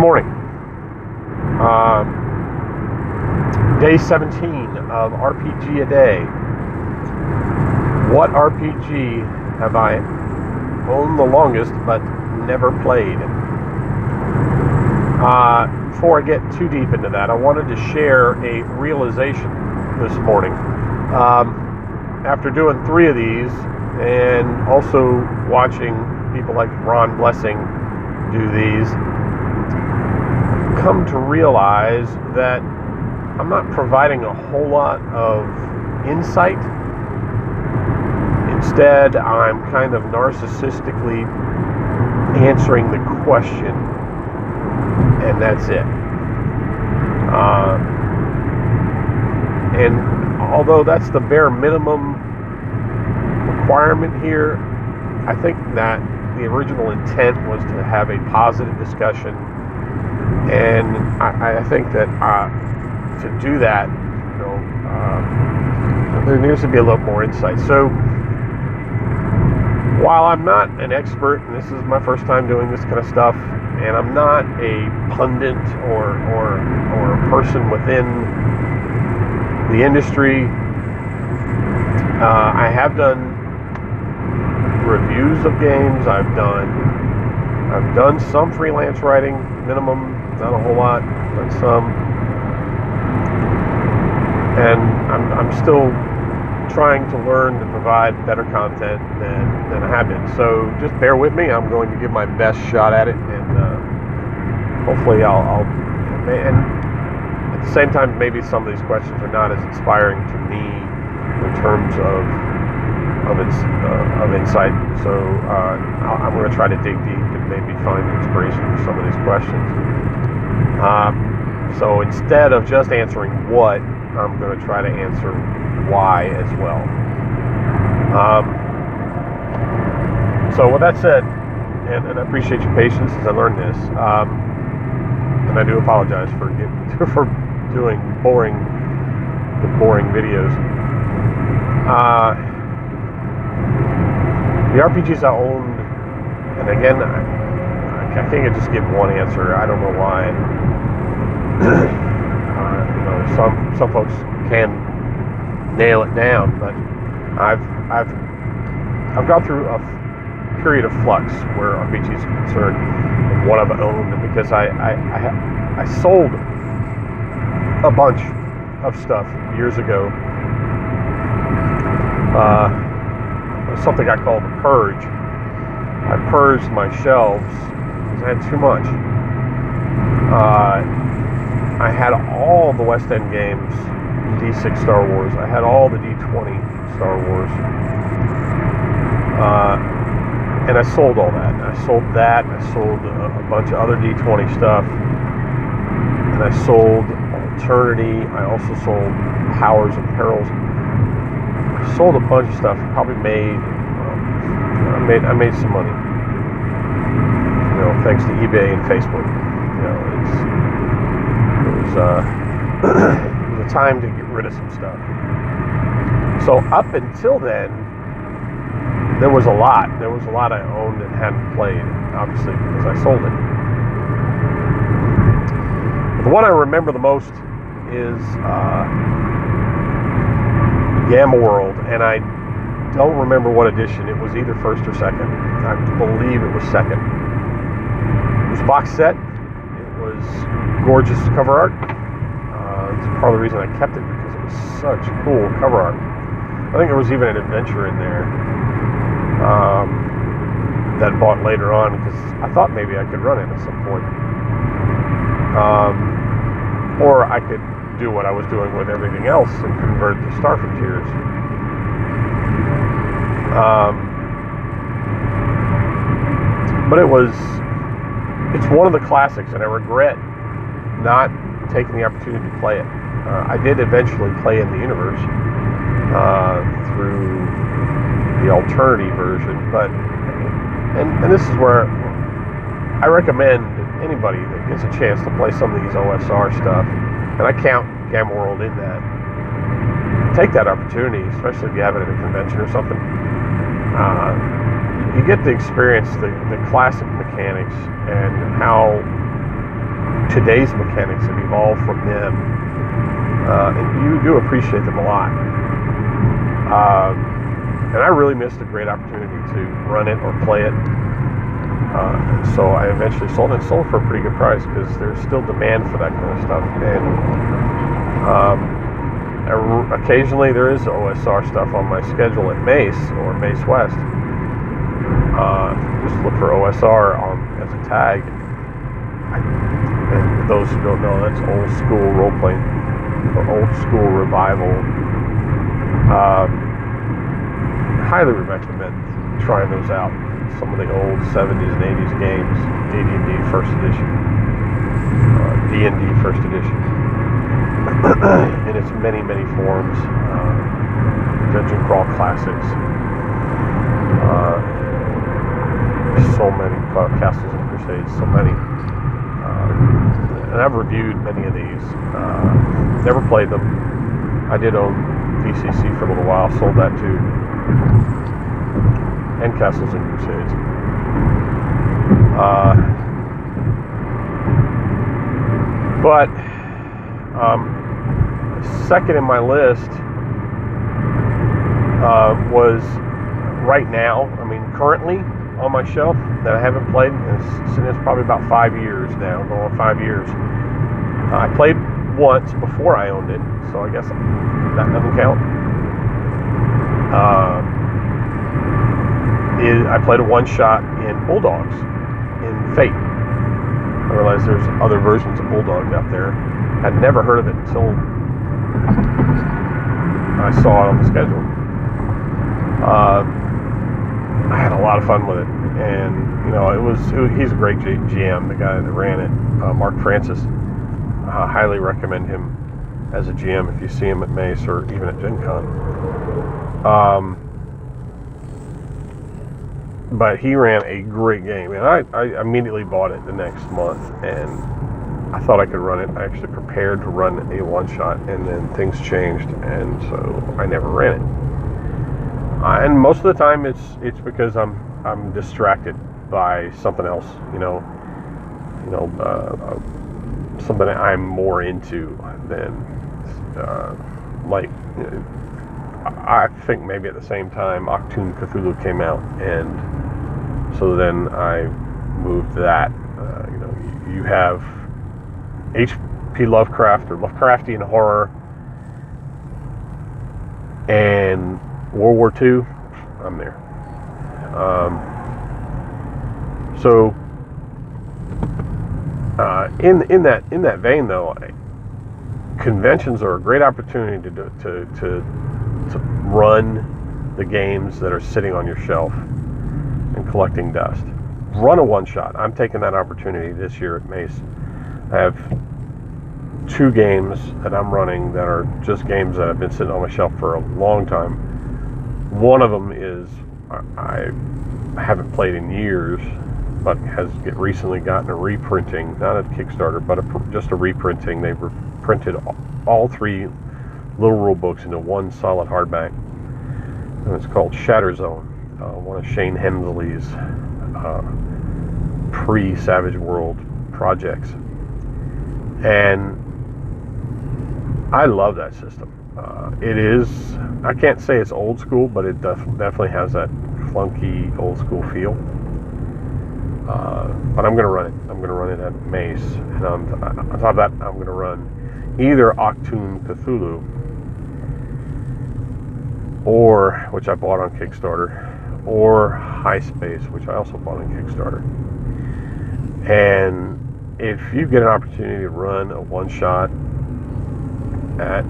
morning. Day 17 of RPGaDay. What RPG have I owned the longest but never played? Before I get too deep into that, I wanted to share a realization this morning. After doing 3 of these and also watching people like Ron Blessing do these, come to realize that I'm not providing a whole lot of insight. Instead, I'm kind of narcissistically answering the question, and that's it. And although that's the bare minimum requirement here, I think that the original intent was to have a positive discussion. And I think that to do that, there needs to be a little more insight. So, while I'm not an expert, and this is my first time doing this kind of stuff, and I'm not a pundit or a person within the industry, I have done reviews of games. I've done some freelance writing, minimum. Not a whole lot, but some. And I'm still trying to learn to provide better content than I have been. So just bear with me. I'm going to give my best shot at it, and hopefully I'll. And at the same time, maybe some of these questions are not as inspiring to me in terms of insight. So I'm going to try to dig deep and maybe find inspiration for some of these questions. So instead of just answering what, I'm going to try to answer why as well. So with that said, and I appreciate your patience as I learn this, and I do apologize for doing boring videos. The RPGs I owned, and again, I think I just give one answer. I don't know why. Some folks can nail it down, but I've gone through a period of flux where RPGs are concerned, and what I've owned, because I sold a bunch of stuff years ago. Something I called a purge. I purged my shelves because I had too much. I had all the West End games, D6 Star Wars. I had all the D20 Star Wars. And I sold all that. And I sold that. I sold a bunch of other D20 stuff. And I sold Alternity. I also sold Powers and Perils. I sold a bunch of stuff. Probably I made some money. Thanks to eBay and Facebook. It was a time to get rid of some stuff. So up until then, there was a lot. There was a lot I owned and hadn't played, obviously, because I sold it. But the one I remember the most is Gamma World, and I don't remember what edition. It was either first or second. I believe it was second. It was a box set. It was gorgeous cover art. It's part of the reason I kept it, because it was such cool cover art. I think there was even an adventure in there that I bought later on, because I thought maybe I could run it at some point. Or I could do what I was doing with everything else and convert to Star Frontiers. But it's one of the classics, and I regret not taking the opportunity to play it. I did eventually play in the universe through the Alternity version, but and this is where I recommend anybody that gets a chance to play some of these OSR stuff, and I count Gamma World in that. Take that opportunity, especially if you have it at a convention or something. You get to experience the classic mechanics and how today's mechanics have evolved from them, and you do appreciate them a lot. And I really missed a great opportunity to run it or play it. So I eventually sold it. Sold for a pretty good price because there's still demand for that kind of stuff. And occasionally there is OSR stuff on my schedule at Mace or Mace West. Just look for OSR as a tag. And those who don't know, that's old school role playing or old school revival. Highly recommend trying those out. Some of the old 70s and 80s games, AD&D First Edition, D&D First Edition, in its many, many forms, Dungeon Crawl Classics, so many, Castles and Crusades, so many, and I've reviewed many of these, never played them. I did own DCC for a little while, sold that too. And Castles and Crusades. But second in my list was right now, currently on my shelf that I haven't played, and it's probably about 5 years now, going on 5 years. I played once before I owned it, so I guess that doesn't count. I played a one-shot in Bulldogs, in Fate. I realized there's other versions of Bulldogs out there. I'd never heard of it until I saw it on the schedule. I had a lot of fun with it, and he's a great GM, the guy that ran it, Mark Francis. I highly recommend him as a GM if you see him at Mace or even at Gen Con. But he ran a great game, and I immediately bought it the next month, and I thought I could run it. I actually prepared to run a one-shot, and then things changed, and so I never ran it. And most of the time, it's because I'm distracted by something else, something that I'm more into than I think maybe at the same time Achtung Cthulhu came out, and so then I moved that. You have H.P. Lovecraft or Lovecraftian horror and World War II. I'm there. In that vein, though, conventions are a great opportunity to run the games that are sitting on your shelf and collecting dust. Run a one-shot. I'm taking that opportunity this year at Mace. I have 2 games that I'm running that are just games that have been sitting on my shelf for a long time. One of them is I haven't played in years, but has recently gotten a reprinting, not a Kickstarter, but just a reprinting. They've reprinted all 3 little rule books into one solid hardback, and it's called Shatter Zone, one of Shane Hensley's pre-Savage World projects, and I love that system. It is, I can't say it's old school, but it definitely has that clunky old school feel. But I'm going to run it. I'm going to run it at Mace, and on top of that, I'm going to run either Achtung Cthulhu, or, which I bought on Kickstarter, or High Space, which I also bought on Kickstarter. And if you get an opportunity to run a one-shot at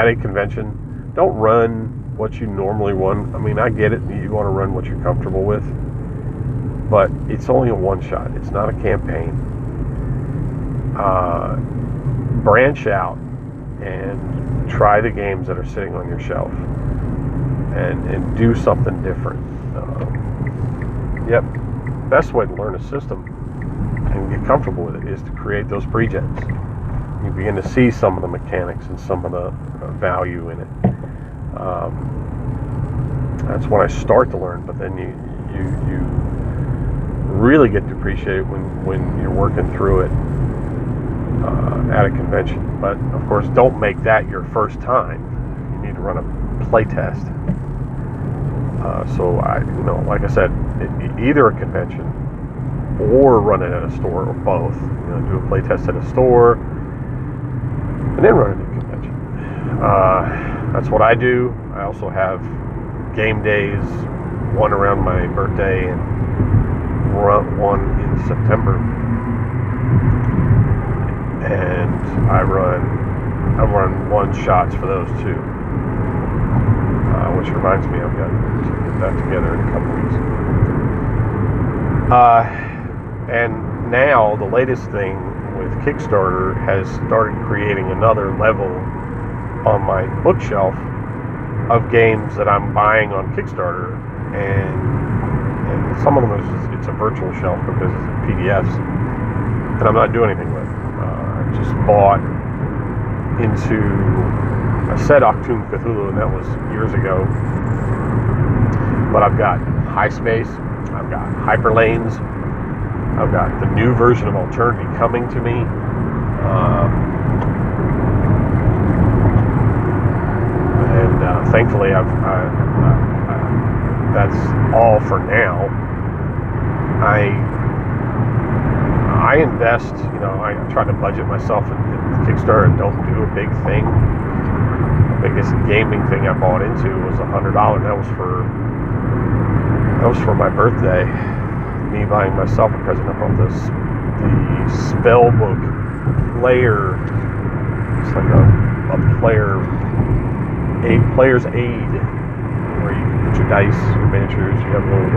a convention, don't run what you normally run. I get it, you want to run what you're comfortable with, but it's only a one-shot. It's not a campaign. Branch out and try the games that are sitting on your shelf, and do something different. Best way to learn a system and get comfortable with it is to create those pre-gens. You begin to see some of the mechanics and some of the value in it. That's when I start to learn, but then you really get to appreciate it when you're working through it at a convention. But of course, don't make that your first time. You need to run a play test. So like I said, either a convention or run it at a store, or both. Do a play test at a store and then run it at a convention. That's what I do. I also have game days, one around my birthday and one in September. And I run one shots for those too. Which reminds me, I've got to get that together in a couple weeks. And now the latest thing with Kickstarter has started creating another level on my bookshelf of games that I'm buying on Kickstarter, and some of them it's a virtual shelf because it's PDFs, and I'm not doing anything with it. I just bought into. I said Octoon Cthulhu, and that was years ago. But I've got High Space, I've got Hyperlanes, I've got the new version of Alternity coming to me. And thankfully, that's all for now. I invest, I try to budget myself in Kickstarter and don't do a big thing. The biggest gaming thing I bought into was $100. That was for my birthday. Me buying myself a present. I bought the Spellbook player. It's like a player's aid, where you put your dice, your miniatures. You have a little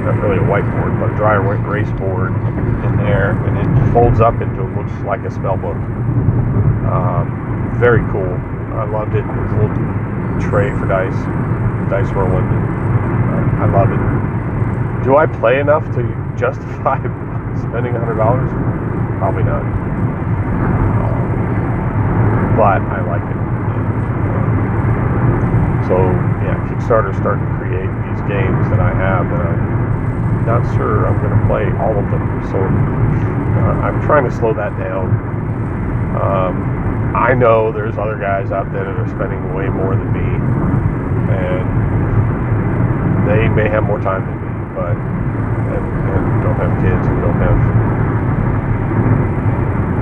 not really a whiteboard, but a dry erase board in there, and it folds up into what looks like a spellbook. Very cool. I loved it. There's a little tray for dice rolling. I love it. Do I play enough to justify spending $100? Probably not. But I like it. So yeah, Kickstarter's starting to create these games that I have that I'm not sure I'm going to play all of them. So I'm trying to slow that down. I know there's other guys out there that are spending way more than me, and they may have more time than me, but and don't have kids and don't have.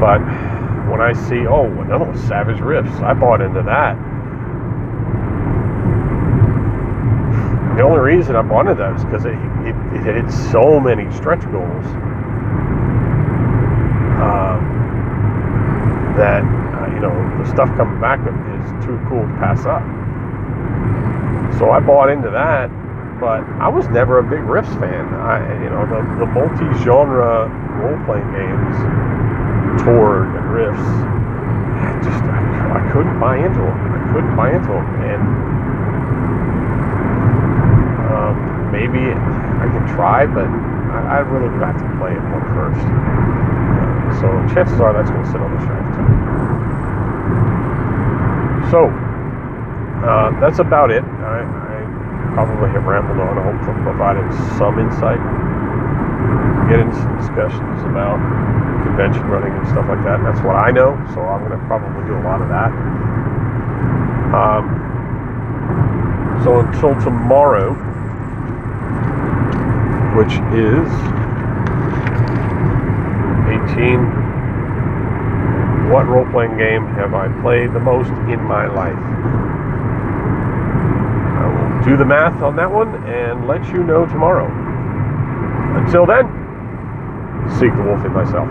But when I see, another one, Savage Rifts, I bought into that. The only reason I bought into that is because it hit so many stretch goals that. The stuff coming back is too cool to pass up. So I bought into that, but I was never a big Rifts fan. The multi-genre role-playing games, Torg and Rifts, I couldn't buy into them. And maybe I can try, but I really would have to play it one first. So chances are that's going to sit on the shelf too. So, that's about it. I probably have rambled on. I hope to provide some insight. Get into some discussions about convention running and stuff like that. That's what I know, so I'm going to probably do a lot of that. So until tomorrow, which is 18. What role-playing game have I played the most in my life? I will do the math on that one and let you know tomorrow. Until then, seek the wolf in myself.